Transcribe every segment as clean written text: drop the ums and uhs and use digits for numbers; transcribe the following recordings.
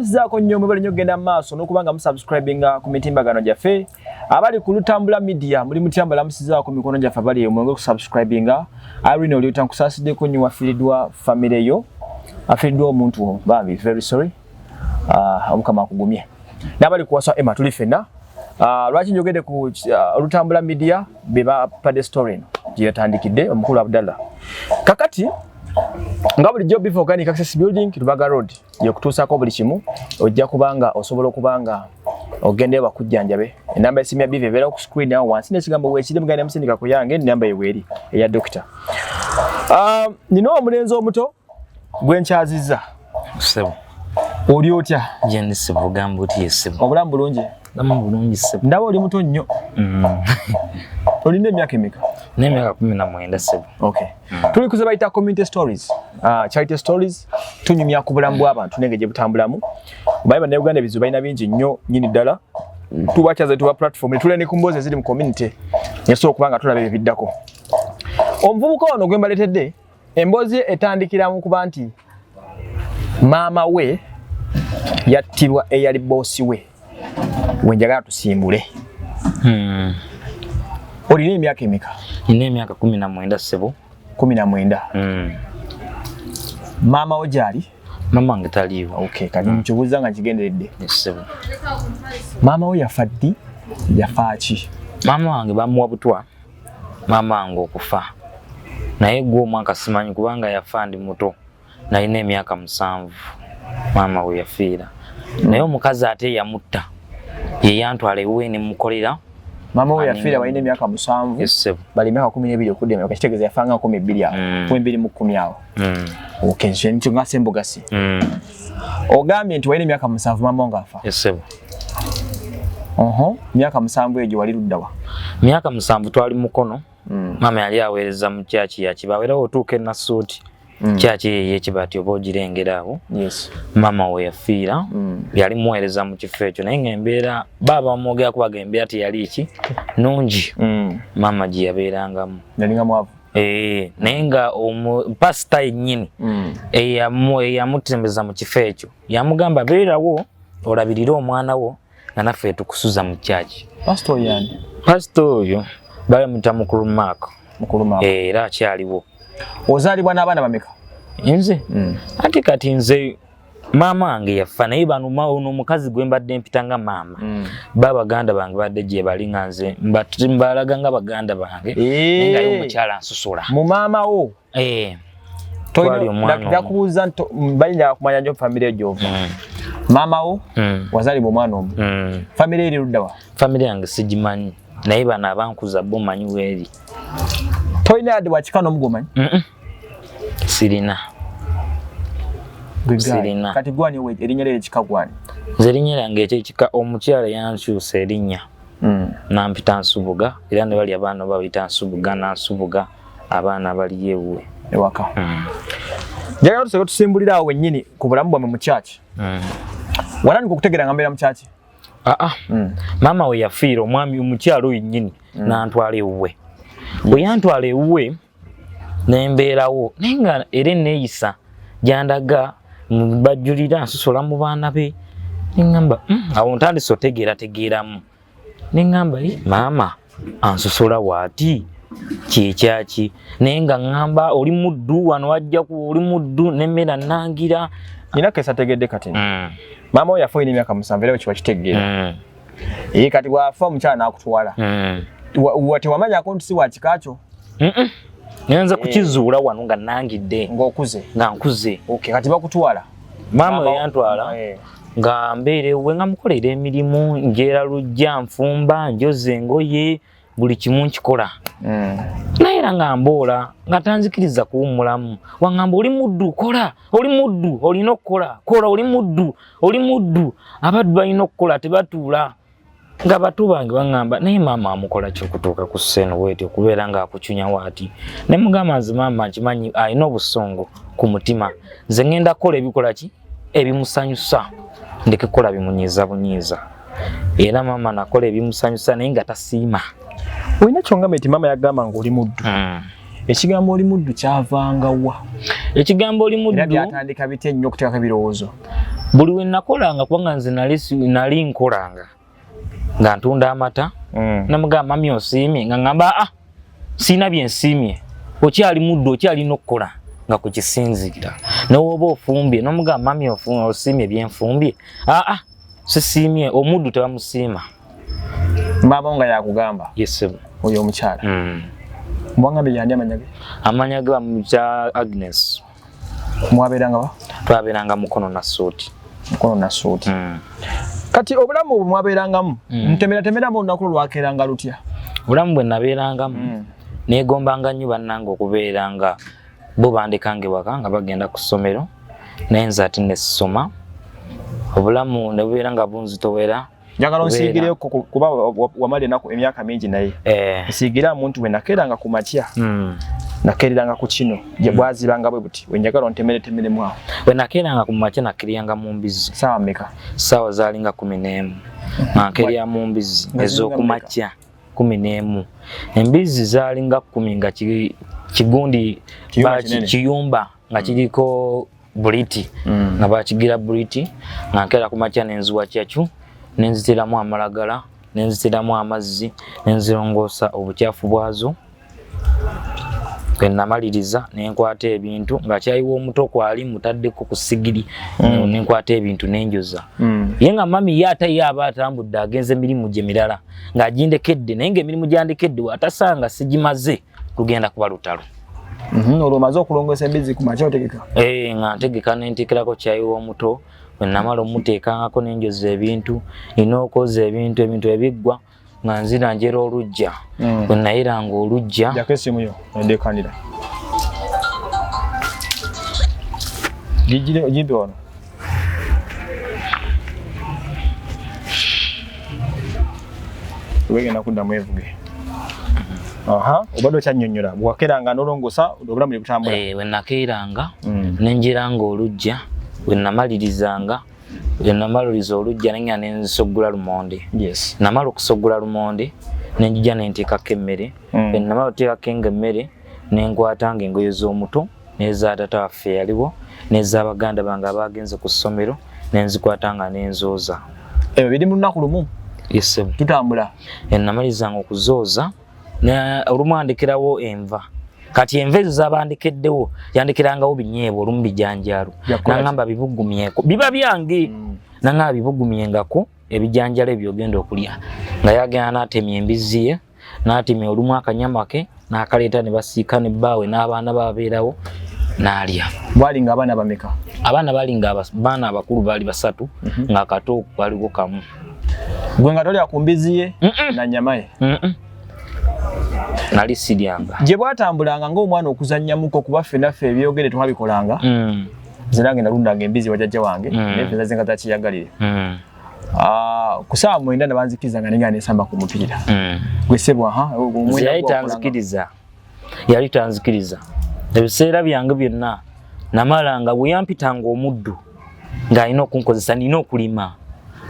Muzizaako nnyo mwebale nnyo genda maaso n'okubanga musubscribinga ku mitimbagano gyaffe. Abali ku Lutambula Media muli mutambula musizaako mikono gyaffe abali mwenge kusubscribinga. Irene Oliota nkusaasiddeko nnyo wafiiriddwa family yo. Afiiriddwa omuntu bambi very sorry. Omukama akugumye. N'abali kuwasa Emma tuli ffenna. Lwaki njogedde ku Lutambula Media beba padde story eno gye yatandikidde omukulu Abdallah. Kakati nga bulijjo Beef Organic Access Building Kirubaga Road yokutuusako buli kimu ojja kubanga osobola okubanga ogende bakujjanjabe. Enamba y'essimu ya Beef ebeera ku screen awo wansi n'ekigambo weekiri mugenda musindika ku yange enamba yeweeri eya Dokita. Nina omulenzi omuto gwe nkyazizza. Sebo. Oli otya? Je ndi sebo gamba oti sebo. Obulamu bulungi? Ndaba bulungi sebo. Ndaba oli muto nnyo. Olina emyaka emeka? N'emyaka 19 sebo. Okay. Tuli kuze bayita community stories. Charity stories tunyumya ku bulamu bw'abantu nenge gye butambulamu. Bayiba ne Uganda bizu bayina bingi nnyo nyini ddala. Tubachaze tuba platform tule ne kumboze ziri mu community. Yeso okubanga tulaba ebiddako. Omuvubuka ono gwe mbaletedde emboozi etandikira mu kuba nti maama we yattibwa eyali boosi we. Wenjagala tusimbule. Olina emyaka emeka? Nina emyaka 19 sebo. 19. Maama wo gyali? Maama wange taliiwo. Okay, kati nkibuuza nga nkigenderedde. Sebo. Maama wo yafa ddi? Yafa ki? Maama wange bamuwa Obuttwa. Maama wange okufa. Naye gwe omwaka simanyi kubanga yafa ndi muto. Nalina emyaka 7. Maama we yafiira. Naye omukazi ate yamutta. Ye yantwala ewe ne mukolera. Maama we yafiira balina emyaka 7. Yes sebo. Bali emyaka 12 okuddema kitegeeza yafanga 12 awo. 12 mu 10 awo. Okay, nti nga sembogasi. Ogambye nti walina emyaka 7 maama wange afa. Yes sebo. Myaka 7 egyo wali luddawa? Myaka 7 twali mukono. Maama yali aweereza mu kyaki ya Kibawera otuuka na suuti. Kyaki ye Kibati oba ogirengera awo. Yes. Maama we yafiira. Yali muweereza mu kifo ekyo naye ng'embeera baaba mwogera kubaga embeera teyali ki nungi. Maama gye yabeerangamu. Yalinga mwavu. Naye nga pasita yennyini eyamutembeza mu kifo ekyo yamugamba beerawo olabirire omwana wo nga naffe tukusuza mu kyaki. Pasita yani? Pasita oyo bamuta Mukulu Maako. Mukulu Maako. Era akyaliwo. Ozaalibwa n'abaana bameka? Nze? Ate kati nze maama wange yafa naye bano omukazi gwe mbadde mpitanga maama. Baganda bange badde gye bali nga nze mbalaga nga baganda bange. Nga y'omukyala nsusula. Mu maama wo? Twali omwana. Ndakubuuza balina kumanya nnyo famire egyo. Maama wo wazaalibwa omwana omu. Famire eri luddawa? Famire yange sigimanyi. Naye bano abankuza bo manyi weeri. Toyina yadde wakika n'omugomanyi? Sirina. Sirina. Kati gwani we erinnya lye ekika gwani? Nze erinnya lyange ekika omukyala yankyusa erinnya. Nampita Nsubuga era ne bali abaana babita Nsubuga Nansubuga abaana bali yewe ewaka. Njagala tusooke tusimbulira awo wennyini ku bulamu bwamwe mu kyaki. Wanandika okutegeera nga mbeera mu kyaki? Maama we yafiira omwami omukyala oyo nnyini n'antwala ewuwe. Bwe yantwala ewuwe nembeerawo naye nga era neeyisa gyandaga bajjulira nsusola mu baana be. Neŋŋamba awo ntandise otegeerategeeramu. Neŋŋamba maama ansusola waati kyekyaki naye nga ŋŋamba oli muddu wano wajja ku oli muddu n'emmere annangira. Nina kesa tegedde kati. Maama we yafa olina emyaka 7 era kiba kitegeera. Kati bw'afa omukyala n'akutwala. Tewamanyako nti si wa kikakyo? Nyenza kukizuula wano nga nangidde. Ng'okuze? Nga nkuze. Okay, kati bakutwala? Maama we yantwala nga mbeerewe nga mukolera emirimu njeera lujja nfumba njoza engoye buli kimu nkikola. Naye era nga mboola nga tanzikiriza kuwummulamu. Waŋŋamba oli muddu kola, oli muddu olina okukola, kola oli muddu abaddu balina okukola tebatuula. Nga batu bange baŋŋamba naye maama amukola ki okutuuka ku sseno bw'etyo okubeera ng'akucunya waati. Ne mugamba nze maama nkimanyi alina obusungu ku mutima. Nze ŋŋenda kukola ebikola ki ebimusanyusa ndeke kukola bimunyiiza bunyiiza. Era maama nakola ebimusanyusa naye nga tasiima. Olina kyongamba nti maama yagamba ng'oli muddu. Ekigambo oli muddu kyavanga wa? Ekigambo oli muddu era byatandika bitya nnyo okuteekako ebirowoozo? buli we nakolanga kubanga nze nali nkolanga nga ntunda amata namugamba mami osiimye nga ngamba sina bye nsiimye okyali muddu okyali n'okkola nga ku kisinziira n'owoba ofumbye namugamba mami osiimye bye nfumbye sisiimye omuddu tebamusiima maama nga yakugamba yesebo oyo omukyala mwangambe yandi amanya ge bamuyita Agnes mwabeeranga ba twabeeranga mukono na suuti kati obulamu bwe mwabeerangamu ntemeramu olunaku lwakeeranga lutya obulamu bwe nabeerangamu neegombanga nnyo bannange okubeeranga bo bandekanga ewaka nga bagenda ku ssomero naye nze ate nesoma obulamu ne bubeera nga bunzitowera njagala onsiigire kuba wamala ennaku emyaka mingi naye nsiigira muntu we nakeeranga ku makya nakeereranga ku kino gye bwazibanga bwe buti we njagala ontemeretemeremu awo we nakeeranga ku makya nakeereranga mu mbizzi saawa mmeka saawa zaalinga 11 nakeerera mu mbizzi ez'okumakya 11 embizzi zaalinga 10 nga kigundi kiyumba nga kiriko buliti nga bakigira buliti nga nkeera ku makya nenziwa kyakyu nenzitiramu amalagala nenzitiramu amazzi nenzirongoosa obukyafu bwazo namaliriza nenkwata ebintu nga kyayiwa omuto kwali mutaddeko ku sigiri nenkwata ebintu nenjoza ye nga mami Yatta aba atambudde agenze emirimu gye mirala ng'agindekedde naye ng'emirimu gyandekedde atasanga sigimaze kugenda kuba lutalo olwo omaze okulongoosa embizzi ku makya otegeka nga ntegeka nenteekerako kyayiwa omuto bwe namala omuteekangako nenjoza ebintu inookoza ebintu ebiggwa nga nzira njera olujja bwe nayiranga olujja jako essimu yo endekanira gimpe wano wegenda kuddamu evuge obadde okyannyonnyola bwewakeeranga n'olongosa obulamu ne butambula bwe nakeeranga nenjeranga olujja bwe namalirizanga namaliriza olujja nenga nensoggula lumonde namala okusoggula lumonde nenjija nenteekako emmere namala oteekako emmere nenkwatanga engoye z'omuto n'eza taata waffe yaliwo n'ez'abaganda bange abagenze ku ssomero nenzikwatanga nenzooza ebyo biri mu lunaku lumu yesebo tutambula namalizanga okuzooza olumu andekerawo enva kati enva ezo zabandekeddewo yandekerangawo binyeebwa olumu bijanjalo nangamba bibugumyeko biba byange nangamba bibugumyengako ebijanjalo ebyogenda okulya nga yagenda n'atemya embizzi ye n'atemya olumu akanyama ke n'akaleeta ne basiika ne bbaawe n'abaana babeerawo n'alya bwalinga abaana bameka abaana balinga abaana abakulu baali 3 ng'akato waliwo kamu gwe nga tolya ku mbizzi ye na nnyama ye nali siryanga gye bwatambulanga ng'omwana okuzannyamuko kuba ffenaffe ebyogere twabikolanga nze nange nalundanga embizzi wa jjajja wange naye ffe zazenga takiyagalire ku ssaawa 9 ne banzikiriza nga nenga nesamba ku mupiira gwe ssebwa yali tanzikiriza ebiseera byange byonna namalanga bwe yampitanga omuddu ng'alina okunkozesa nina okulima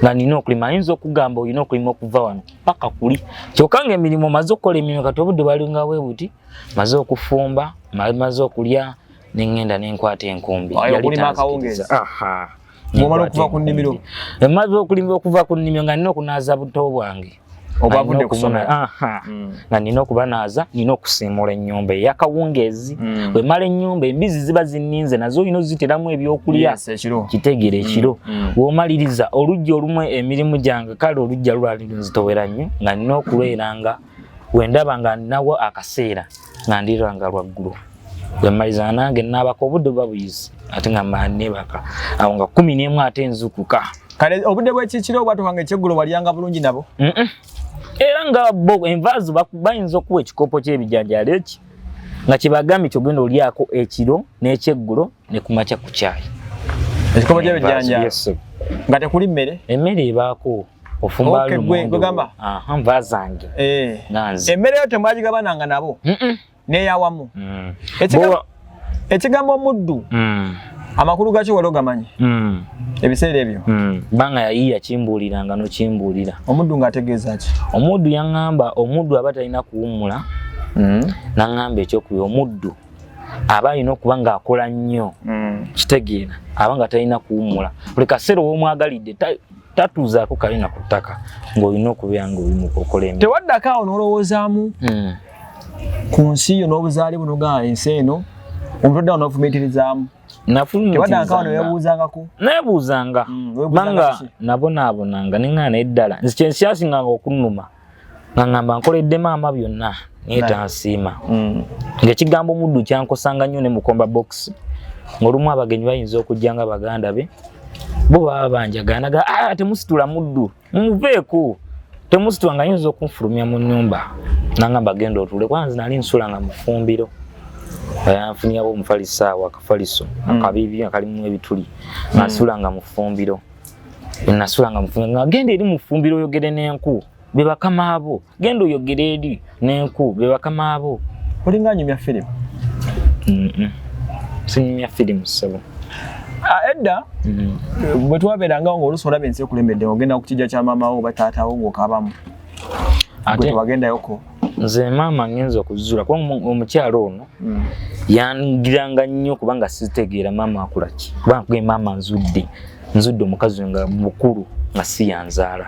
nga nina okulima ayinza okugamba olina okulima okuva wano paka kuli kyokka ng'emirimu maze okukola emirimu kati obudde bwalinga bwe buti maze okufumba maze okulya nengenda nenkwata enkumbi okulima akawungeezi mwomala okuva ku nnimiro emaze okulima okuva ku nnimiro nga nina okunaaza buto bwange obavudde kusoma nga nina okubanaaza nina okusiimula ennyumba ey'akawungeezi bwe mala ennyumba embizzi ziba zinninze nazo olina oziteramu ebyokulya kitegere ekiro w'omaliriza olujja olumu emirimu gyange kale olujja lwali nzitowera nnyo nga nina okulweranga wendaba nga ninawo akaseera nga ndiranga lwaggulu bwe mmaliza nange naabaka obudde buba buyizi ate nga mmanebaka awo nga 11 ate nzukuka kale obudde bw'ekikiro obwatuka nga ekyeggulo walyanga bulungi nabo era nga bo envaazi bayinza okuwa ekikopo ky'ebijanjaalo eki nga kyebagambye kyogenda olyako ekiro n'ekyeggulo ne kumakya ku kyayi ekikopo ky'ebijanjaalo nga tekuli mmere emmere ebaako ofumba lumonde nva zange emmere yo temwagigabananga nabo n'eyawamu ekigambo omuddu amakulu gakyo wali ogamanyi ebiseera ebyo banga yayiya kimbuuliranga nokimbuulira omuddu ng'ategeeza ki omuddu yaŋŋamba omuddu aba talina kuwummula naŋŋamba ekyokubi omuddu abalina okuba ng'akola nnyo kitegeera abanga talina kuwummula buli kaseera w'omwagalidde tatuuzaako kalina ku ttaka ng'olina okubeera ng'oli mu kukola emirimu. Tewaddako awo n'olowoozaamu ku nsi yo n'obuzaale buno gaa ensi eno omutodde awo n'ofumiitirizaamu? Tewaddako awo neweebuuzangako? Neebuuzanga banga nabonaabonanga neŋŋaana eddala nzi kye nsyasinganga okunnuma nga ŋŋamba nkoledde maama byonna naye tansiima. Ng'ekigambo muddu kyankosanga nnyo ne mukomba box ng'olumu abagenyi bayinza okujja nga baganda be bo baba banjaganaga temusitula muddu mumuveeko temusitula nga yinza okunfulumya mu nnyumba nangamba genda otule kwanza nali nsula nga mufumbiro bayanfunirawo omufalisaawo akafaliso akabibi akalimu ebituli nasula nga mufumbiro nasula nga mufumbiro nga genda eri mufumbiro oyogere n'enku be bakama abo genda oyogere eri n'enku be bakama abo. Olinga anyumya firimu? Sinyumya firimu ssebo. Edda bwe twabeerangawo ng'oluusi olaba ensi ekulembedde ogenda ku kijja kya maama wo oba taatawo ng'okaabamu ate wagendayoko? Nze maama ngenza okuzuula kuba omukyalo ono yangiranga nnyo kubanga sizitegeera maama akola ki kubanga kuge maama nzudde omukazi nga mukulu nga si yanzaala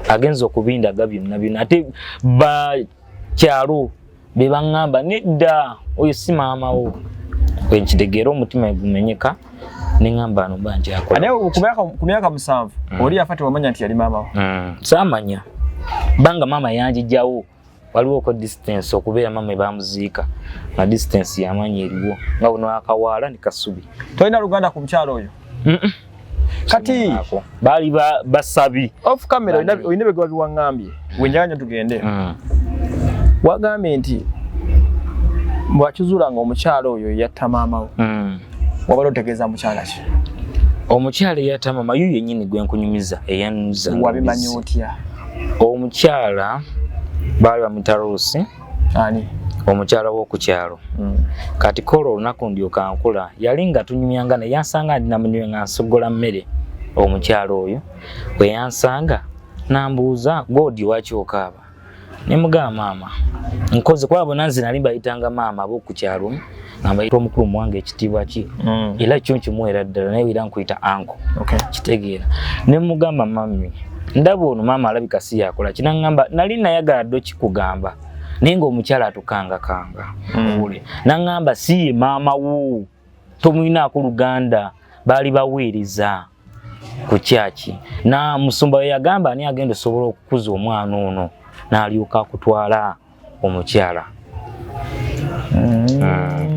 agenza okubindaga byonna byonna ate bakyalo be baŋŋamba nedda oyo si maama wo wenkitegeera omutima gumenyeka neŋŋamba ano banje akola. Ate ku myaka 7 oli yafa tewamanya nti yali maama wo? Saamanya banga maama yanjijjawo waliwo ko distance okubeera maama bamuziika nga distance yamanya eriwo nga buno akawaala ne kasubi. Tolina luganda ku mukyalo oyo? Kati baali basabi off camera oyina bye waŋŋambye wenjaganya tugende wagambye nti bwakizuula nga omukyalo oyo yatta maama wo wabala otegeeza mukyala ki? Omukyala yatta maama yo yennyini gwe nkunyumiza eyanuza. Wabimanya otya? Omukyala baali bamuyita Rose. Ani? Omukyala w'okukyalo. Kati kola olunaku ndyoka nkula yali nga tunyumyanga naye yansanga ndi namunywe nga nsogola mmere. Omukyalo oyo bwe yansanga nambuuza godi waki okaaba ne mugamba maama nkoze kuba bona nze nali mbayitanga maama ab'okukyalo nga mbayita omukulu muwange ekitiibwa ki era kyo nkimuwera ddala naye era nkuyita anko kitegeera ne mugamba mami ndaba ono maama alabika si yakola kinaŋŋamba nali nayagala ddo kikugamba naye ng'omukyala atukangakanga naŋŋamba si ye maama wo tomuyinaako luganda baali baweereza ku kyaki na musumba we yagamba ani agenda osobola okukuza omwana ono n'alyoka akutwala omukyala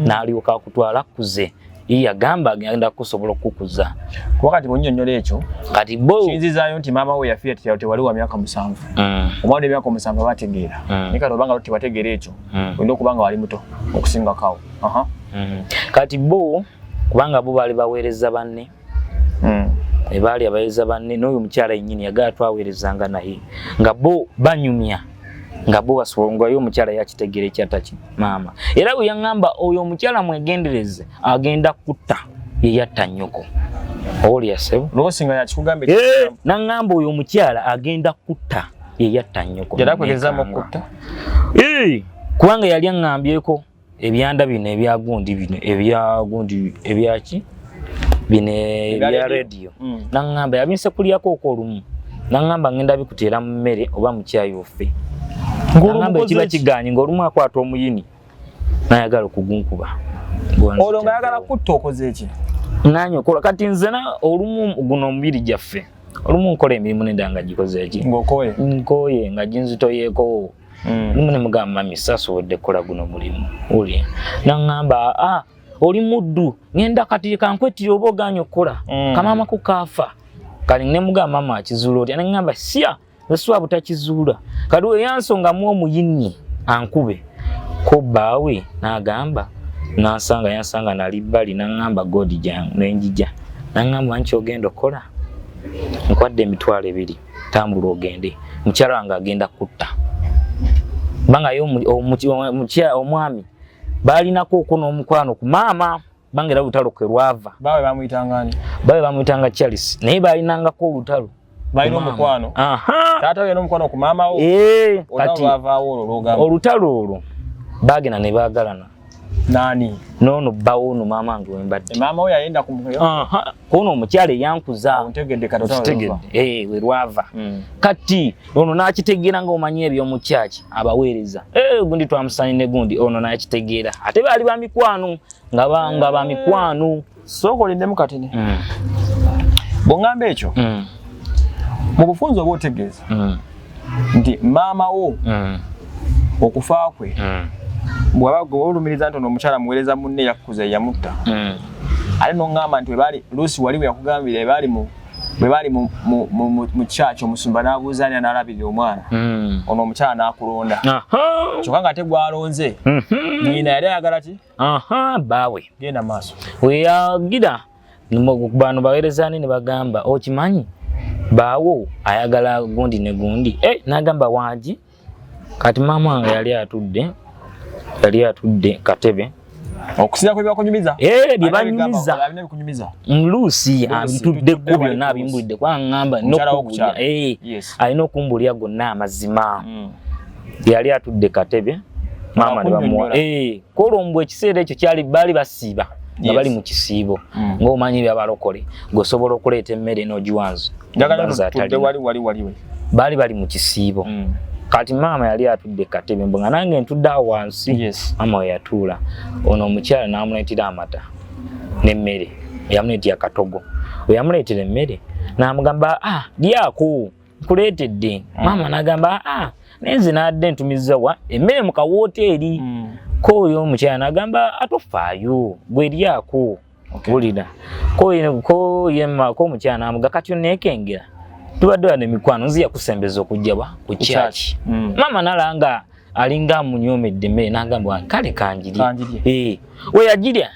n'alyoka akutwala kuze ye yagamba agenda kusobola okukuza wakati bw'onnyonnyola ekyo kati bo kiyinzizaayo nti maama we yafiira tewali wa myaka 7 omwana emyaka 7 bategeera naye kati obanga tebategeera ekyo olina okuba nga wali muto okusingako awo. Kati bo kubanga bo baali baweereza banne ebaali abaweereza banne n'oyo omukyala yennyini yagala twaweerezanga naye nga bo banyumya nga bo basobongayo omukyala yakitegeera ekyataki maama era bwe yaŋŋamba oyo omukyala mwegendereze agenda kutta ye yatta nnyoko olya ssebo loosinga yakikugambe naŋŋamba oyo omukyala agenda kutta ye yatta nnyoko yalakwegezaamu okutta kubanga yali aŋŋambyeko ebyanda bino ebyagundi bino ebyagundi ebyaki bino ebya radio naŋŋamba yabinse kulyako olumu naŋŋamba ngenda bikuteera mu mmere oba mu kyayi offe naŋŋamba ekiba kiganye ng'olumu akwata omuyini nayagala okugunkuba olwo nga yagala kutta okoze eki nanyokola kati nzena olumu guno omubiri gyaffe olumu nkola emirimu nendanga gikoze eki nkooye nga ginzitoyeeko lumu ne mugamba mami sasobodde kukola guno mulimu oli naŋŋamba oli muddu ngenda kati kankwetira oba oganye okukola kamaama ku kaafa kali ne mugamba mama akizuula otya neŋŋamba sya eswa butakizuula kati we yansongamu omuyini ankube ko bbaawe n'agamba yansanga nali bbali naŋŋamba godi jangu nenjija naŋŋamba nki ogenda okukola nkwadde emitwalo 2 tambula ogende mukyala wange agenda kutta bangayo omwami baalinako okuno omukwano ku maama bange era olutalo kwe lwava baawe bamuyitangani baawe bamuyitanga Charles naye baalinangako olutalo balina omukwano taata we n'omukwano ku maama wo kati olutalo olwo olutalo olwo baagenda ne baagalana Nani? Nono bawo no mama wange wembadde. Mama oyo ayenda kumukoyo. Kono omukyala yankuza. Ontegedde katono. We lwava. Kati ono n'akitegeera nga omanyi ebyo mu kyaki abaweereza. Gundi twamusanye ne gundi ono n'akitegeera. Ate baali ba mikwano nga ba mikwano. Soko lindemu katini. Bongamba ekyo. Mu bufunzo bw'otegeeza. Nti maama wo okufa kwe. Bwaba olumiriza ntono omukyala muweereza munne yakuza yamutta. Ale no ngamba nti bali Lucy waliwe yakugambira bali mu church omusumba nabuuzanya nalabira omwana. Ono omukyala nakulonda. Kyokka nga tegwalonze. Nyina yali ayagala ki? Bawe. Genda maaso. Weyagira bano baweerezani ne bagamba okimanyi bawo ayagala gundi ne gundi. Nagamba Wange kati maama wange yali atudde katebe okusira kwe bakunyumiza byebanyumiza Lucy abitudde ku byonna abimbulidde kwangamba n'okubulya alina okumbulya gonna amazima yali atudde katebe maama ne bamuwa kolombo ekiseera ekyo kyali bali basiiba nga bali mu kisiibo ng'omanyi byabalokole gosobola okuleeta emmere n'ogiwanza bali mu kisiibo. Kati maama yali atudde katebe mbonga nange ntudde wansi. Maama we yatuula. Ono omukyala n'amuleetera amata n'emmere. Yamuleetera akatogo. We yamuleetera emmere n'amugamba lyako nkuleetedde. Maama n'agamba nenze n'adde ntumiza wa emmere mu kawooteri. Ko oyo omukyala n'agamba atofaayo gwe lyako. Wulira. Ko omukyala n'amuga kati onneekengera. Tubadde ne mikwano nziya kusembeza okujja ku kyaki. Maama nalanga alinga munyomedde emmere n'agamba kale kanjiri. We yagirya.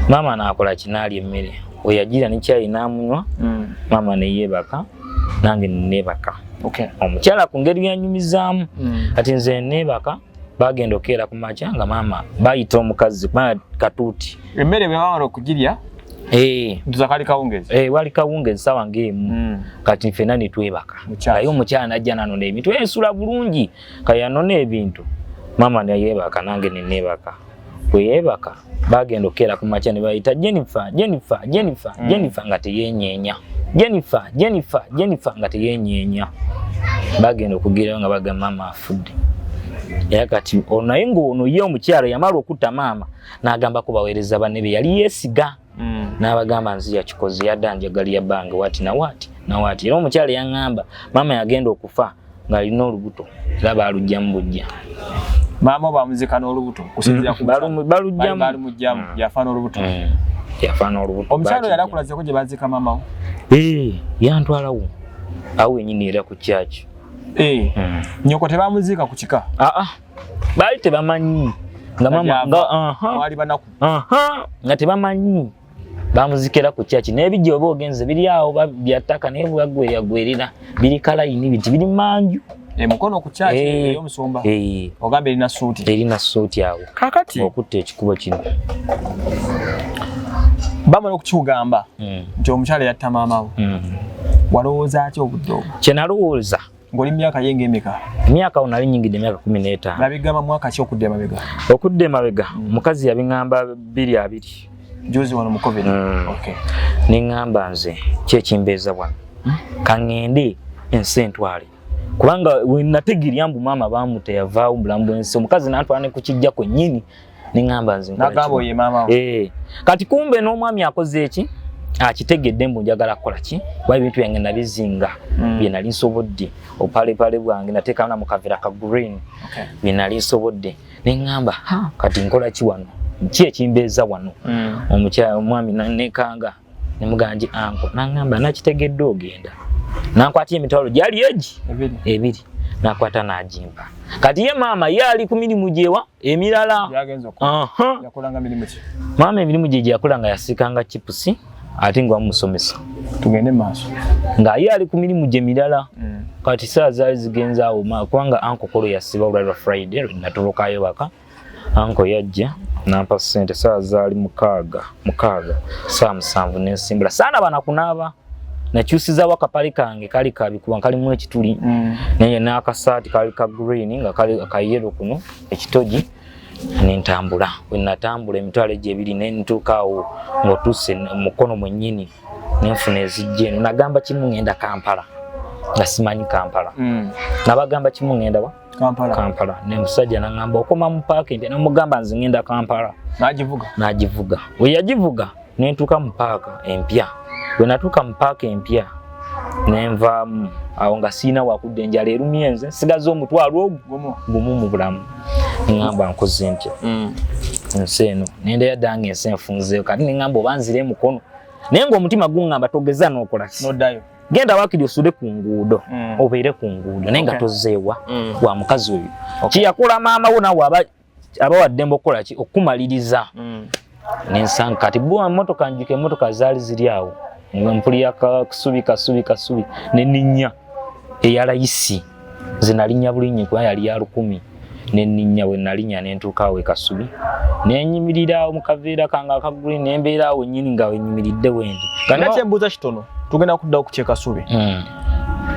Maama n'akola kinali emmere. We yagirya ne kyayi n'amunywa. Maama ne yeebaka nange neebaka. Omukyala ku ngeri yanyumizaamu. Kati nze neebaka bagenda okeera ku makya nga maama bayita omukazi katuuti. Emmere bwe bamala okugirya Tuzakali kawungezi. Wali kawungezi sawa ngemu. Kati ffenna ne twebaka. Naye omukyala najja nanona ebintu ensula bulungi. Kaya nona ebintu. Maama ne yeebaka nange ne neebaka. Bwe yeebaka bagenda okeera ku makya ne bayita Jennifer nga teyenyeenya. Jennifer nga teyenyeenya. Bagenda okugirayo nga bagamba maama afudde. Era kati naye ng'ono ye omukyala yamala okutta maama n'agamba ku baweereza banne be yali yeesiga. N'abagamba nzi yakikoze yadda njagali ya bange wati na wati. Era omukyala yaŋŋamba maama yagenda okufa ng'alina olubuto era baalugyamu bujja. Maama bamuzika n'olubuto kusinzira ku balugyamu yafa n'olubuto. Yafa n'olubuto. Omukyala yali akulazeko gye bazika maama wo? Yantwalawo awo wennyini era ku kyaki. Nnyoko tebamuzika ku kika? Baali tebamanyi nga maama wali banaku nga tebamanyi bamuzikira ku kyaki n'ebijja oba ogenze biri awo byattaka naye bwagwerera biri kalayini biti biri manju mukono ku kyaki ey'omusumba ogamba erina suuti awo kakati okutta ekikubo kino bamala okukigamba nti omukyala yatta maama wo walowooza atya obudde obwo? Kye nalowooza ng'oli myaka yenga emeka? Emyaka awo nali nyingidde emyaka 15. Nabigamba mwaka ki okudda emabega? Okudda emabega mukazi yabiŋŋamba 2-2. Jozi wano mu COVID. Niŋŋamba nze kyekimbeeza wano kaŋŋende ensi entwale kubanga we nategeera mbu maama baamuta yavaawo bulamu bw'ensi omukazi n'antwala ne ku kijja kwennyini niŋŋamba nze nagamba oye maama wo. Kati kumbe n'omwami akoze eki akitegedde mbu njagala kukola ki kuba ebintu byange nabizinga bye nali nsobodde opalepale bwange nateeka na mu kavera ka green bye nali nsobodde neŋŋamba kati nkola ki wano ki ekimbeeza wano omwami nekanga nemugamba anko naŋŋamba nakitegedde ogenda nankwata emitwalo gyali egi ebiri nakwata n'agimpa kati ye maama ye ali ku mirimu gyewa emirala yakolanga mirimu ki? Maama emirimu gye yakolanga yasikanga chipusi ate nga bamusomesa tugende maaso nga ye ali ku mirimu gye mirala kati saa zaali zigenza awo kubanga anko kolo yasiba olwalwa Friday natolokayo baka anko yajja nampa ssente saa zaali mukaaga saa 7 n'ensimbula saana banakunaaba nakyusiza wakapale kange kali kabikuba kalimu ekituli naye n'akasaati kali ka green nga kali ka yellow kuno ekitogi nentambula wenatambula emitwalo gyebiri nentuukaawo ng'otuuse mukono mwennyini nenfuna ezijja eno nagamba kimu ngenda Kampala nga simanyi Kampala nabagamba kimu ngenda wa Kampala nemusajja nangamba okoma mu paaka ente namugamba nze ngenda Kampala nagivuga we yagivuga nentuuka mu paaka empya we natuuka mu paaka empya nenvaamu awo nga siina wakudde enjala erumye nze nsigaza omutwalo gumu mu bulamu ngamba nkoze ntya nsi eno nenda yaddange ensi enfunzeeyo kati nengamba oba nzire mukono naye ng'omutima gungamba togeza n'okola ki genda wakiri osude ku nguudo obeere ku nguudo naye nga tozzeewa wa mukazi oyo kiyakola maama wo nawe aba waddembe okukola ki okumaliriza nensanga kati bwa mmotoka njuka emmotoka zaali ziri awo mpulira kasubi neninnya eyalayisi nze nalinnya bulinnya kuba yali ya 10 neninnya we nalinnya nentuuka awo Kasubi nenyimirira mu kaveera kange akaguli nembeera awo nnyini nga wenyimiridde wendi kana kyembuuza kitono tugenda kudda okukyeka Kasubi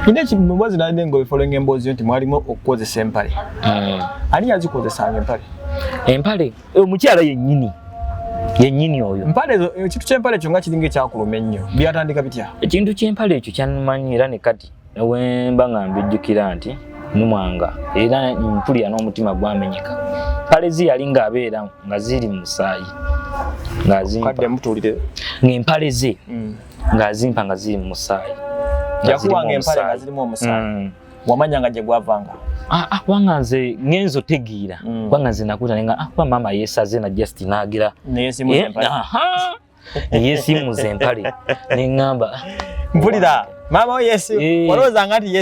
ine kimubwazi nalinde ngo bifolenga emboozi nti mwalimu okukozesa empale ani yazikozesanga empale omukyala yennyini oyo mpale ekintu ky'empale ekyo nga kiringa ekyakuluma ennyo byatandika bitya ekintu ky'empale ekyo kyanmanyi era ne kati wemba nga mbijjukira nti numwanga era mpulira n'omutima gwamenyeka mpale ziyali ng'abeera nga ziri mu musaayi ng'azimpa ng'empale ze ng'azimpa nga ziri mu musaayi yakuwanga empale nga zirimu omusaayi wamanya nga gye gwavanga kubanga nze ngenzo tegiira kubanga nze nakuta nenga kuba maama yeesaze na just nagira yeesimuza empale neŋŋamba mpulira maama we walowooza nga nti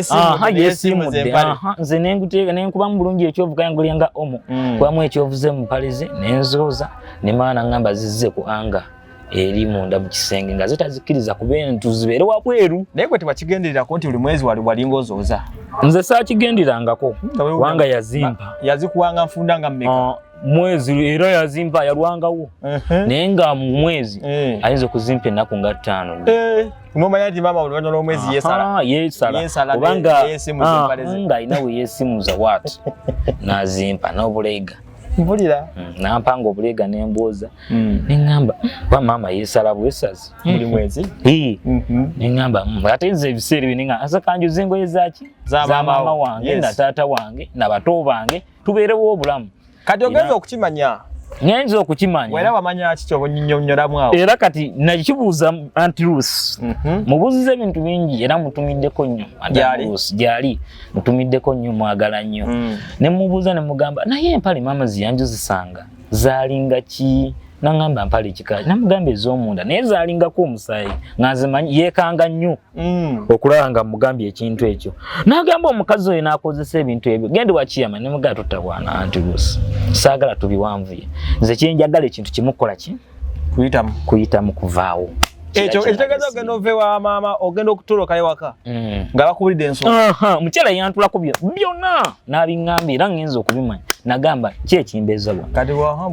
yeesimudde empale nze nenguteeka nenkubamu bulungi ekyovu kayangulyanga omo kubamu ekyovuze mu mpale ze nenzooza ne maama naŋŋamba zizze ku anga eri munda mu kisenge nga zitazikiriza kubeera ntuzibeere wabweru naye gwe tewakigendererako nti buli mwezi walinga ozooza nze saakigenderangako wanga yazimpa yazikuwanga nfunda nga mmeka mwezi era yazimpa yalwangawo naye nga mu mwezi ayinza okuzimpa ennaku nga 5 kumumanya nti maama oluvannyuma lw'omwezi yeesala kubanga alina we yeesimuza waati n'azimpa n'obuleega mpulira nampanga obuleega nembooza neŋŋamba kuba maama yeesala bwesazi buli mwezi neŋŋamba ate nze ebiseera ebyo neŋŋamba asa kanjuza engoye zaki za maama wange na taata wange na bato bange tubeerewo obulamu kati ogenza okukimanya ngenza okukimanya era wamanya ki ky'obunnyonnyolamu awo era kati nakibuuza Antirus mubuuziza ebintu bingi era mutumiddeko nnyo gyali mutumiddeko nnyo mwagala nnyo ne mubuuza ne mugamba naye empale maama ziyanjuzisanga zaalinga ki naŋŋamba mpale kika namugamba ez'omunda naye zaalingako omusaayi nga nzimanyi yeekanga nnyo okulaba nga mugambye ekintu ekyo n'agamba omukazi oyo n'akozesa ebintu ebyo gende wakiyama ne mugamba totawaana Antirus saagala tubiwanvuye nze kyenjagala ekintu kimukola ki kuyitamu kuvaawo ekyo ekitegeeza ogenda ove wa maama ogenda okutoloka ewaka nga bakubulidde ensonga mukyala yantulako byonna n'abiŋŋambye era ngenza okubimanya nagamba ki ekimbeeza bwa kati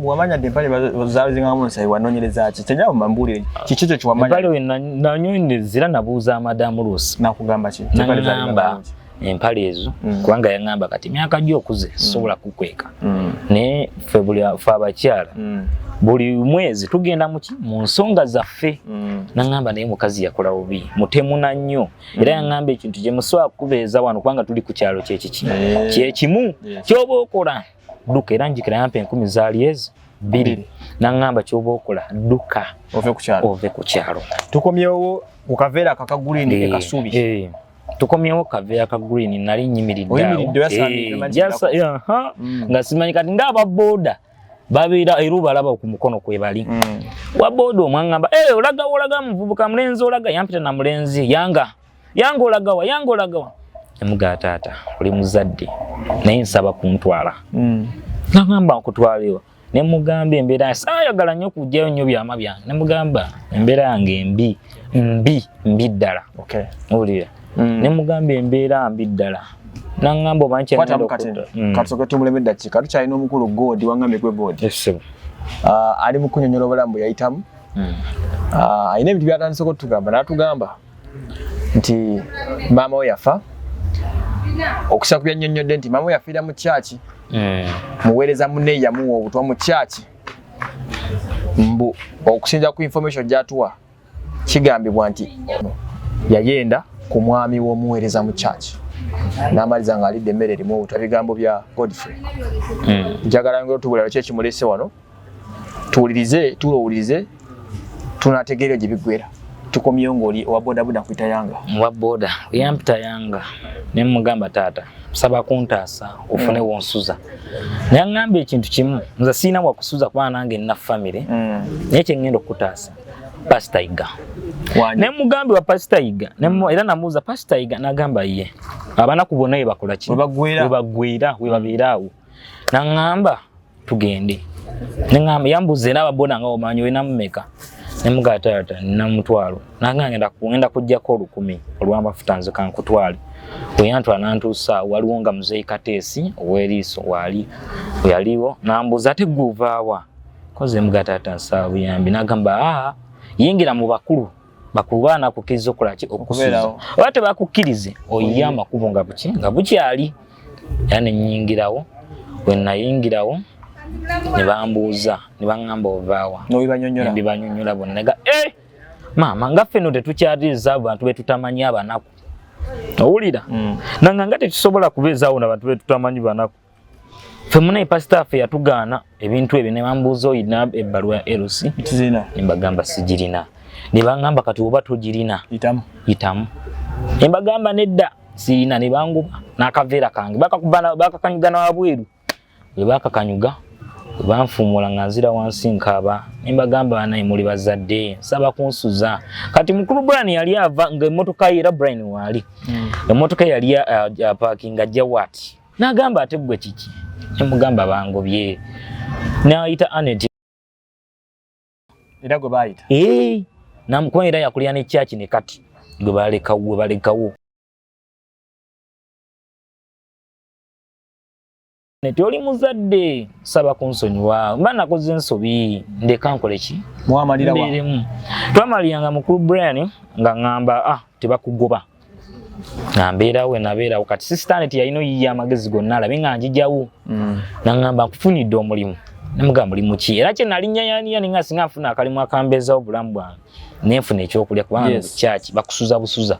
wamanya dde empale zazingamu nsaayi wanoonyereza ki tenyawo mambuulire kiki ekyo kiwamanya empale we nanoonyereza era nabuuza madamu Luusi nakugamba ki nagamba empale ezo kubanga yaŋŋamba kati emyaka gy'okuze sobola kukweka naye ffe abakyala buli mwezi tugenda mu nsonga zaffe naŋŋamba naye mukazi yakola bubi mutemuna nnyo era yaŋŋamba ekintu gye musobola kubeeza wano kubanga tuli ku kyalo kyekimu kyoba okola dduka era njikira yampa 10 zaali ezo 2 naŋŋamba kyoba okola dduka ove ku kyalo tukomyewo ku kaveera akakagulini Kasubi tukomyewo kaveera ka green nali nyimiridde nga simanyi kati ng'ababooda babeera era obalaba ku mukono kwe bali wabooda omwangamba olaga muvubuka mulenzi olaga yampita na mulenzi yanga olagawa emuga taata oli muzadde naye nsaba kuntwala nagamba okutwaliwa ne mugamba embeera saayagala nnyo kujjayo nnyo byama byange ne mugamba embeera yange mbi ddala owulira ne mugamba embeera mbi ddala nangamba obanche ngendo katoke tumuleme dakika tukyalina omukulu God wangambe gwe God ali mukunyonyola obulambo yayitamu ayina ebintu byatandise okutugamba n'atugamba nti maama we yafa okusakubya nnyonnyodde nti maama yafiira mu church muweereza munne yamuwa Obuttwa mu church mbu okusinza ku information gyatuwa kigambibwa nti yayenda ku mwami w'omuweereza mu church n'amaliza ng'alidde emmere erimu Obuttwa bigambo bya Godfrey. Njagala ngero tubulira ki ekimulese wano tuwulirize tunategeera gye biggwera. Tukomyeyo ng'oli owa bodaboda nkwita Yanga. Wa boda yampita Yanga ne mugamba taata saba kuntaasa ofune wonsuza. Naye ngamba ekintu kimu nze siina wa kusuza kuba nange nina family naye kye ngenda okutaasa Pastor Iga. Ne mugambi wa Pastor Iga era namuuza Pastor Iga n'agamba ye abanaku bonna ye bakola ki we bagwira we babeeraawo. N'angamba tugende n'angamba yambuze n'ababoda nga omanyi we namumeka nemuga taata nina mutwalo ngenda kujjako 10 olw'amafuta nze kankutwale weyantwa nantuusa waliwo nga muzeeyi Kateesi ow'eriiso yaliwo nambuza ate guvaawa koze muga taata nsaba buyambi n'agamba yingira mu bakulu baana kukkiriza okola ki okusuza oba tebakukkirize oyiye amakubo nga bukyali era ne nnyingirawo bwe nayingirawo ne bambuuza ne baŋŋamba ovaawa mbibanyonnyola bonna nega maama nga ffenno tetukyatiriza abantu be tutamanyi abanaku owulira nanga nga tetusobola kubeezaawo n'abantu be tutamanyi banaku ffe munaye pasita ffe yatugaana ebintu ebyo ne bambuuza oyina ebbaluwa ya LC ne mbagamba sigirina ne baŋŋamba kati oba togirina yitamu ne mbagamba nedda sirina ne banguba n'akaveera kange bakakanyuga n'awabweru bwe bakakanyuga banfumula nga nzira wansi nkaba nimbagamba banaye muli bazadde saba kunsuza kati mukulu Brian yali ava nga emotoka era Brian wali emotoka yali parking ajja wati nagamba ate gwe kiki nimugamba bangobye naayita Anet era gwe bayita namukona era yakulya ne church ne kati gwe balekawo neti oli muzadde saba kunsonyiwa mba nakoze ensobi ndeka nkole ki mwamalira wa twamaliranga mukulu Brian nga ngamba tebakugoba nambeerawo nabeerawo kati sistaneti yalina oyiya amagezi gonna alabe nga njijawo nangamba nkufunidde omulimu nemugamba mulimu ki era kye nalinnya yani nga singa nfuna akalimu akambeezawo obulamu bwange nenfuna ekyokulya kubanga mu church bakusuza busuza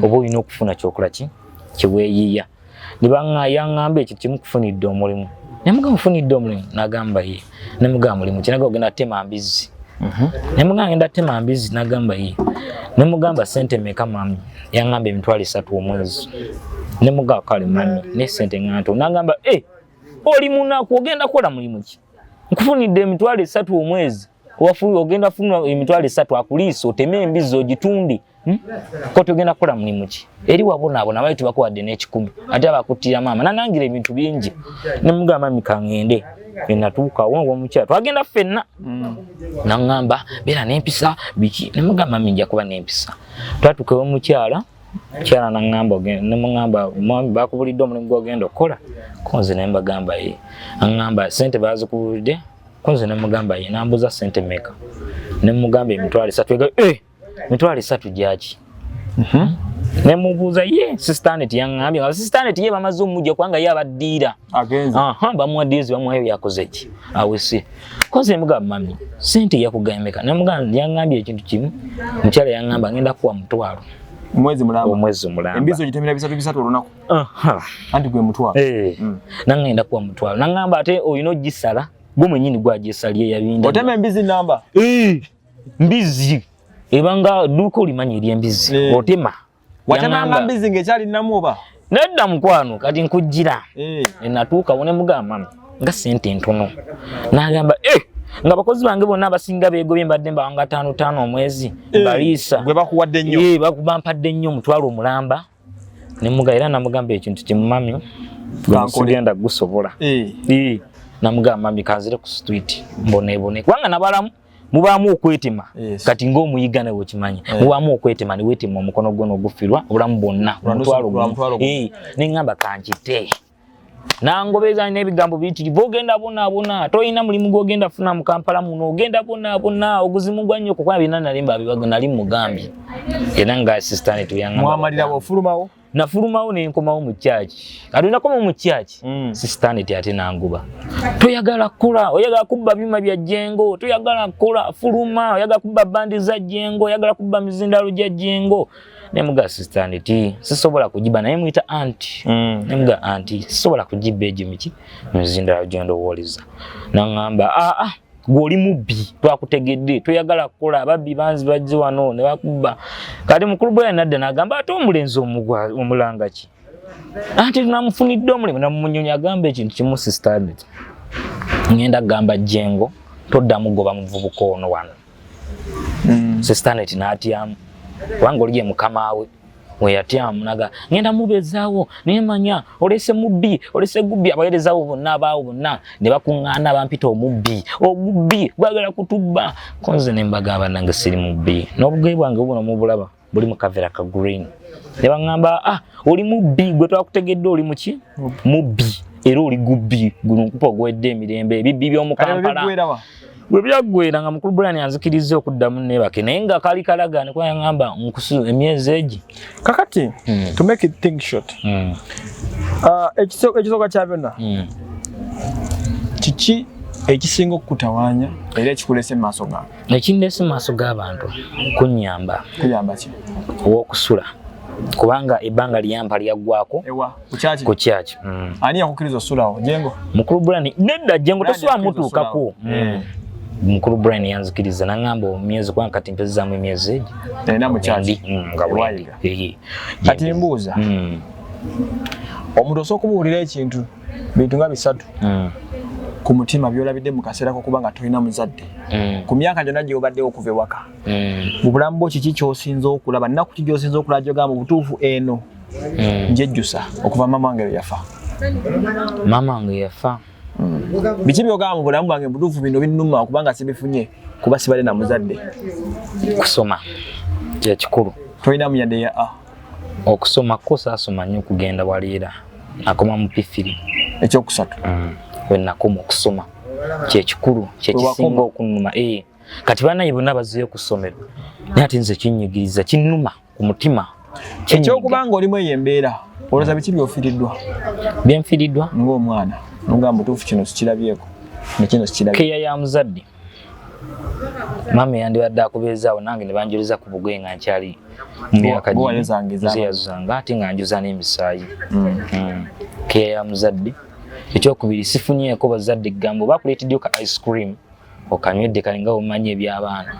oba olina okufuna kyokola ki kiweeyiya nibanga yangamba ekyo kimukufunidde omulimu nemuga mufunidde omulimu nagamba ye nemuga mulimu kinaga ogenda tema mbizi nemuga ngenda tema mbizi nagamba ye nemugamba sente meka mami yangamba emitwalo 3 omwezi nemuga kale mami ne sente nganto nagamba oli munaku ogenda kola mulimu ki nkufunidde emitwalo 3 omwezi wafu ogenda funa emitwalo 3 akuliiso oteme embizi ogitunde koto genda kola mulimu ki eri wabona abona bali tubakuwadde n'ekikumi ate abakuttira maama nanangira ebintu bingi nemugamba mami kangende natuuka wo mukyala twagenda ffenna nangamba beera n'empisa biki nemugamba mami nja kuba n'empisa twatuukewo mukyala nangamba nemugamba mami bakubulidde omulimu gw'ogenda okukola konze nembagamba ye angamba sente bazikubulidde konze nemugamba ye nambuza sente meka nemugamba emitwalo 3 mitwalo 3 gyaki nemubuuza ye sistaneti yangambye nga sistaneti ye bamaze omujja kubanga ye abaddiira bamuwaddiizi bamuwayo yakoze ki awese koze mugamba mami sente yakugambeka nemugamba yangambye ekintu kimu mukyala yangamba ngenda kuwa mutwalo omwezi mulamba embizo gitemera 3 olunaku anti gwe mutwalo nangenda kuwa mutwalo nangamba ate oyina ogisala gwe mwenyini gwagisalye yabinda otema embizi namba mbizi ebanga duko limanyi eryembizi otema watemanga mbizi ng'ekyali nnamu oba nedda mukwano kati nkujjira natuuka wone mugamba nga sente ntono nagamba nga bakozi bange bonna abasinga beegobye mbadde mbawanga 5 omwezi baliisa gwe bakuwadde nnyo bakubampadde nnyo omutwalo omulamba nemuga era namugamba ekintu kimumami genda gusobola namugamba mami kanzire ku street mbonebone kubanga nabalamu mubaamu okwetima kati ng'omuyiga nawe okimanyi mubaamu okwetima ne weetima omukono gwo n'ogufirwa obulamu bwonna omutwalo neŋŋamba kankite nangobeeza n'ebigambo biyitirivu ogenda bonaabona toyina mulimu gw'ogenda funa mu Kampala muno ogenda bonaabona oguzimu gwa nnyo kuba bina nali mugambye era nga sistaneti yaŋŋamba mwamalira bw'ofulumawo nafulumawo ne nkomawo mu church kati nakoma mu church sistaneti ate nanguba toyagala kula oyagala kubba byuma bya jengo toyagala kula fuluma oyagala kubba bandi za jengo oyagala kubba mizindalo gya jengo nemuga sistaneti sisobola kujiba naye muita anti nemuga anti sisobola kujiba ejimiki mizindalo gendo woliza nangamba goli mubbi twakutegedde toyagala kukola ababbi banzi bajje wano ne bakubba kati mukulu bwe nadda nagamba ate omulenzi omulanga ki anti namufunidde omulimu namunyonya agamba ekintu kimu sistaneti ngenda gamba jengo todda mugoba muvubuka ono wano sistaneti n'atyamu kubanga oliye mukama we weyatyamu naga ngenda mubezaawo nemanya olese mubbi olese gubbi abayerezawo bonna abaawo bonna ne bakuŋŋaana bampita omubbi gwagala kutubba konze ne mbagamba nange siri mubbi n'obugayi bwange buno mubulaba buli mu kavera ka green ne baŋŋamba oli mubbi gwe twakutegedde oli muki mubbi era oli gubbi guno nkupa ogwedde emirembe ebibbi by'omukampala bwe byagwera nga mukulu Brian yanzikiriza okuddamu nebake naye nga kali kalagane kwa yangamba nkusu emyezi egi kakati to make it think short ekisoka kya byonna kiki ekisinga okutawanya era ekikulese mu maaso gange ekindese mu maaso g'abantu kuyamba ki owokusula kubanga ebbanga liyampa lyaggwako ku kyaki ani yakukiriza osulawo jengo mukulu Brian nedda jengo tosula mutuukako mukulu Brian yanzikiriza nangamba omyezi kwa kati mpezaamu emyezi egi nina mu kyaki nga bwali kati mbuuza omuntu osooka okubuulira ekintu bintu nga bisatu ku mutima byolabidde mu kaseera kokuba nga tolina muzadde ku myaka gyonna gy'obaddewo okuva ewaka mu bulamu bwo kiki ky'osinza okulaba nnaku ki gy'osinza okulaba gy'ogamba mu butuufu eno njejjusa okuva maama wange yafa maama wange yafa biki byogamba mu bulamu bwange butuufu bino binnuma okubanga sibifunye kuba sibadde na muzadde kusoma kyekikulu tolina muyadde ya okusoma kusaasoma nnyo okugenda waliira nakoma mu P3 ekyokusatu bwe nakoma okusoma kyekikulu kyekisinga okunnuma kati banaye bonna bazzeeyo ku ssomero naye ate nze kinyigiriza kinnuma ku mutima ekyokubanga olimu eyo embeera olowooza biki byofiiriddwa byenfiiriddwa ng'omwana nogamba butuufu kino sikirabyeko nekino sikirabye keya ya muzadde maama yandibadde akubeezaawo nange ne banjoliza ku bugoye nga nkyali mu myaka gyeyazanga ate nga njuza n'emisaayi keya ya muzadde ekyokubiri sifunyeeko bazadde eggambo bakuleeteddeyo ka ice cream okanywedde kalinga omanyi eby'abaana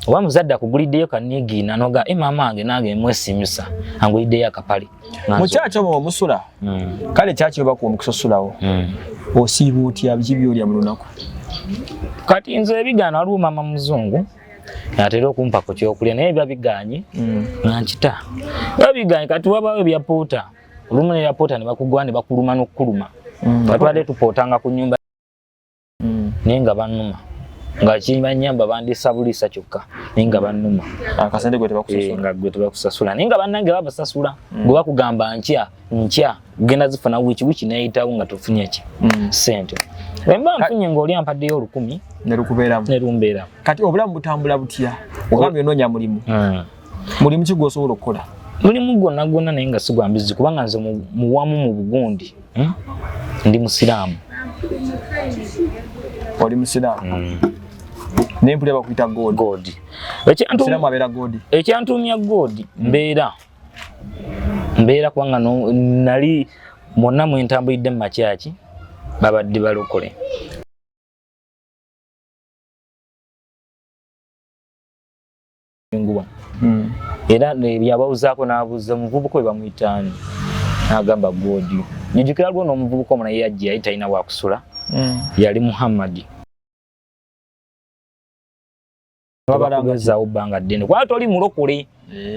oba muzadde akuguliddeyo kanigiina noga maama wange nange mwesimisa anguliddeyo akapale mukyaki omwo omusula kale kyaki oba ku omukisa osulawo osiiba otya biki byolya mu lunaku kati nze ebigaana waliwo maama muzungu atera okumpa ku kyokulya naye ebya biganye nankita ebiganye kati wabaawo ebyapoota olumu nebyapoota ne bakugwa ne bakuluma n'okkuluma batwadde tupootanga ku nnyumba naye nga bannuma nga kibanyamba bandisabuliisa kyokka naye nga bannuma akasente gwe tebakusasula naye nga bannange babasasula gwe bakugamba nkya genda zifuna wiki nayitawo nga tofunye ki sente wemba nfunye ng'oli ampaddeyo 10 nerumbeeramu kati obulamu butambula butya ogambye onoonya mulimu mulimu ki gw'osobola okukola mulimu gwonna naye nga sigwambizi kubanga nze muwamu mu Bugundi ndi musiraamu oli musiraamu nempulira bakuyita God musiraamu abeera God ekyantumya God mbeera kubanga nali mwonna mwentambulidde mu makyaki babadde balokole era byabawuzaako n'abuuza omuvubuka we bamuyitaani n'agamba God jjukira lwo n'omuvubuka omulala yajja yali talina wakusula yali Muhammad tebakubeezaawo bbanga ddene kuba toli mulokole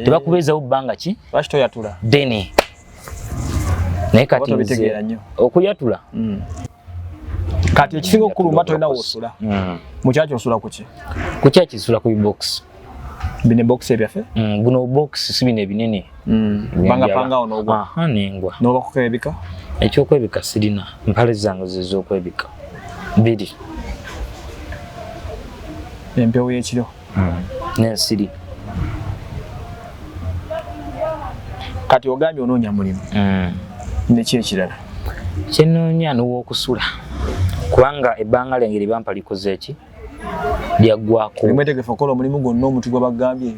tebakubeezaawo bbanga ki lwaki toyatula ddene naye kati nze okuyatula kati ekisinga okukuluma tolina wosula mukyaki osula kuki kukyaki nsula ku bibox bine box ebyaffe buno box si bino ebinene pangapangawo n'ogwa nengwa n'obakukwebika ekyokwebika sirina mpale zange zez'okwebika 2 empewo y'ekiro n'ensiri Kati ogambye onoonya mulimu. Neki ekirala? Kyenoonya n'ow'okusula. Kubanga ebbanga lyange lye bampa likoze eki? Lyaggwako. Oli mwetegefu okukola omulimu gwonna omuntu gwe bagambye?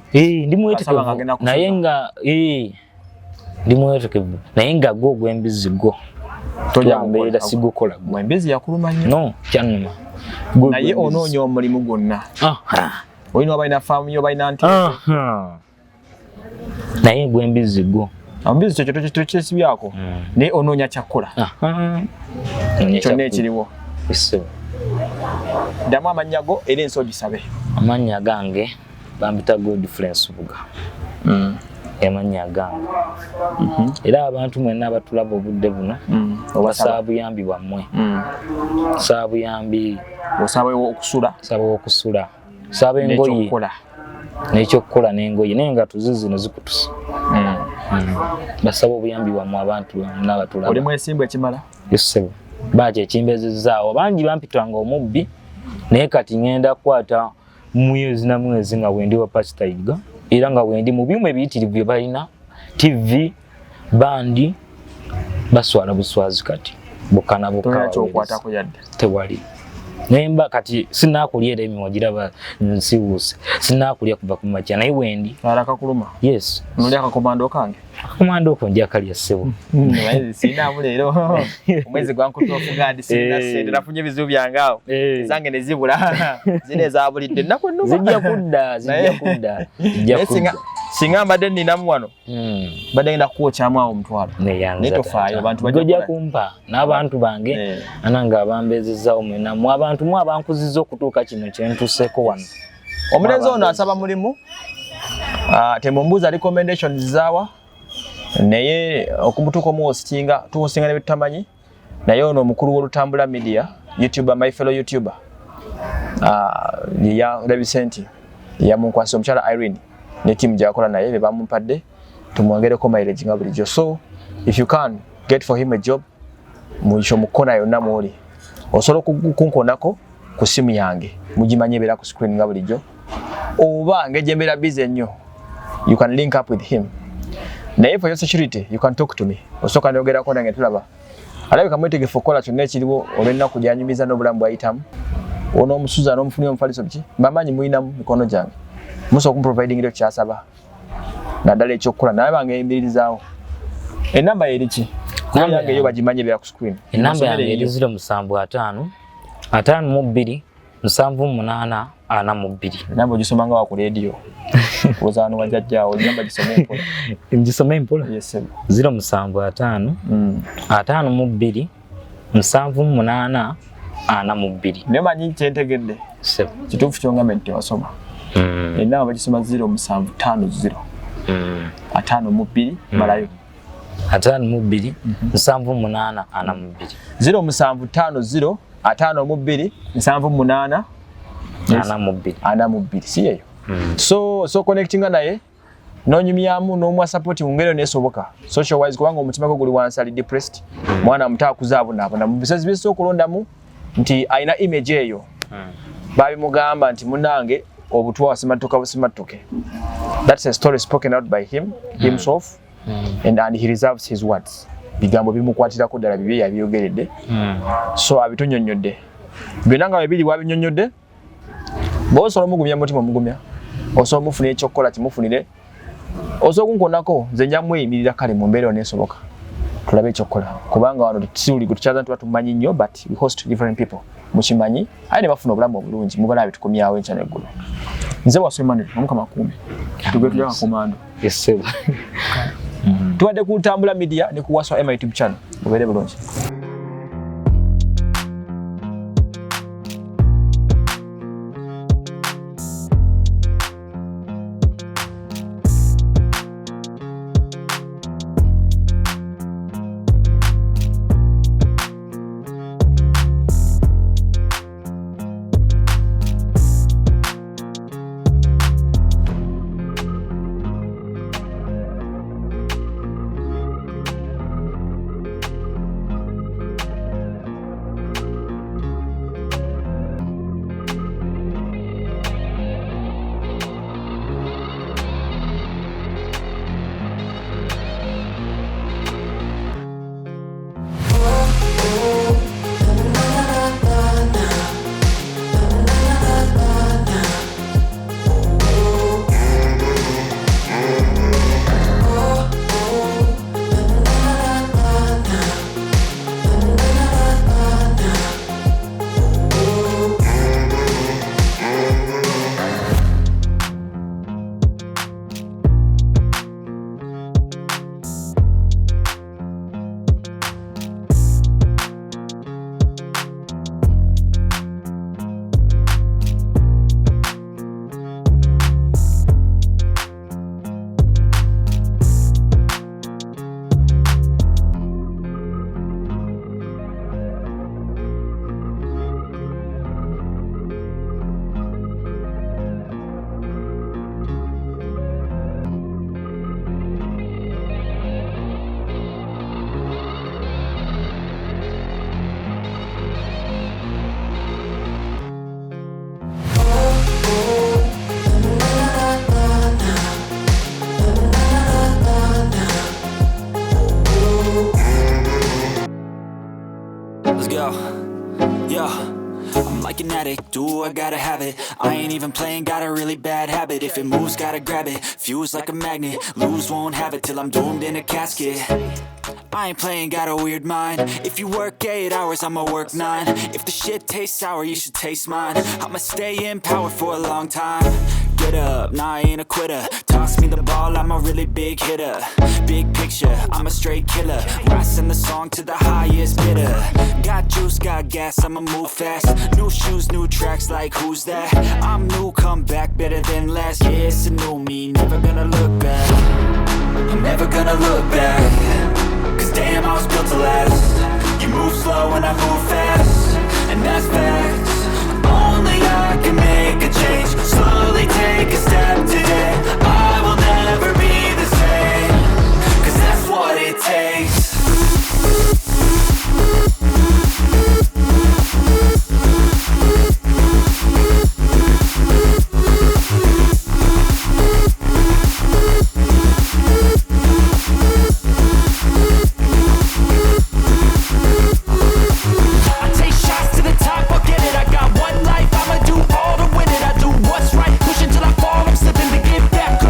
Ndi mwetegefu. Naye nga ndi mwetegefu. Naye nga gwo ogw'embizzi gwo. Toyambeera sigukola. Embizzi yakuluma nnyo? No, kyannuma. Naye onoonya omulimu gwonna. Olina obalina faamu yo balina nti. Naye gw'embizzi gwo. Embizzi kyo tokyesibyako. Naye onoonya kyakkola. Kyonna ekiriwo. Ddamu amannya go era ensi ogisabe. Amannya gange bambita Godfrey Nsubuga. Amannya gange. Era abantu mwenna abatulaba obudde buno obasaba buyambi bwammwe. Saba buyambi. Osaba okusula. Saba okusula. Saba engoye. N'ekyokukola n'engoye naye nga tuzi zino zikutusa. Basaba obuyambi bwammwe abantu n'abatulaba. Oli mwesimbu ekimala? Yesebo. Baje ekimbezezaawo bangi bampitanga omubbi naye kati ngenda kukwata mwezi na mwezi nga wendi wa pasitayiga era nga wendi mu bimu ebiyitirivu bye balina TV bandi baswala buswazi kati bukana bukawa tewali nemba kati sinakulya era emimwa giraba nsiwuse sinakulya kuva ku makya naye wendi alakakuluma. Yes. Nolya akakomando kange? Akakomando ko ndya kalya ssebo. Sinamu leero omwezi gwankutofu gadi sina sente nafunye ebizibu byange awo zange ne zibula zine zabulidde ennaku ennuma zijja kudda singa mbadde nninamu wano badde ngenda kukwokyamu awo omutwalo naye tofaayo abantu bajja kumpa n'abantu bange ananga abambezezaawo mwenamu abantu mu abankuzizza okutuuka kino kyentuseeko wano. Omulenzi ono asaba mulimu temumbuuza recommendations zaawa naye okumutuuka omuhostinga tuhostinga nebitutamanyi naye ono omukulu w'olutambula media YouTuber my fellow YouTuber ya Rebisenti yamunkwasa omukyala Irene ne team gyakola naye be bamumpadde tumwongereko mileage nga bulijjo. So if you can get for him a job muyisho mukona yonna mwoli osobola kunkonako ku simu yange mugimanye ebeera ku screen nga bulijjo oba ngejembeera busy ennyo you can link up with him. Naye for your security you can talk to me osoka ndogerako nange tulaba alabika mwetegefu okukola kyonna ekiriwo olw'ennaku gyanyumiza n'obulamu bwayitamu ono omusuza n'omufunira omufaliso biki mamanyi muyinamu mikono gyange musobola okumuproviding ekyo kyasaba naddala ekyokukola naye bange embiririzaawo. Enamba yeriki yange eyo bagimanye ebeera ku screen? Enamba yange eri 075 52 78 42. Enamba ogisomanga wa ku radio ozano wajjajjaawo enamba gisome empola. Ngisome empola? Yes. 075 52 78 42. Naye manyi kyentegedde kituufu kyongamba nti tewasoma. Enamba bagisoma 075 52 malayo 52 78 42. 075 52 78 si yeyo. So connectinga naye nonyumyamu n'omwa support mu ngero nesoboka social wise kubanga omutima gwo guli wansi ali depressed mwana mtaa kuzaabunabona mu bisazi biso okulondamu nti aina image eyo babi mugamba nti munange Obuttwa wasimatuka busimatuke. That's a story spoken out by himself and he reserves his words. Bigambo bimukwatirako ddala bibye yabyogeredde. So abitunyonyodde binanga bibiri wabinyonyodde bosobola mugumya mutima mugumya osobola mufuna ekyokukola kimufunire osobola kunkonako nze njamweyimirira kale mu mbeera oneesoboka tulabe ekyokukola kubanga wano tuli tukyaza nti batumanyi nnyo but we host different people mukimanyi aye ne bafuna obulamu obulungi mubala bitukumyawo enkya n'eggulu. Nze Waswemanire omukama kuume tugwe tujja kakomando yesebo tuwadde ku Ntambula Media ne ku Waswa YouTube channel mubeere bulungi. kinetic, do I gotta have it. I ain't even playing, got a really bad habit. If it moves, gotta grab it, fuse like a magnet. Lose, won't have it till I'm doomed in a casket. I ain't playing, got a weird mind. If you work 8 hours, I'ma work 9. If the shit tastes sour, you should taste mine. I'ma stay in power for a long time. Get up, nah, I ain't a quitter. Toss me the ball, I'm a really big hitter. Big picture, I'm a straight killer. Rising the song to the highest bidder. Got juice, got gas, I'ma move fast. New shoes, new tracks, like who's that? I'm new, come back, better than last. Yeah, it's a new me, never gonna look back. I'm never gonna look back. Cause damn, I was built to last. You move slow and I move fast, and that's facts. Only I can make a change. Slowly take a step today. I will never be the same. Cause that's what it takes. Push until I fall, I'm slipping to get back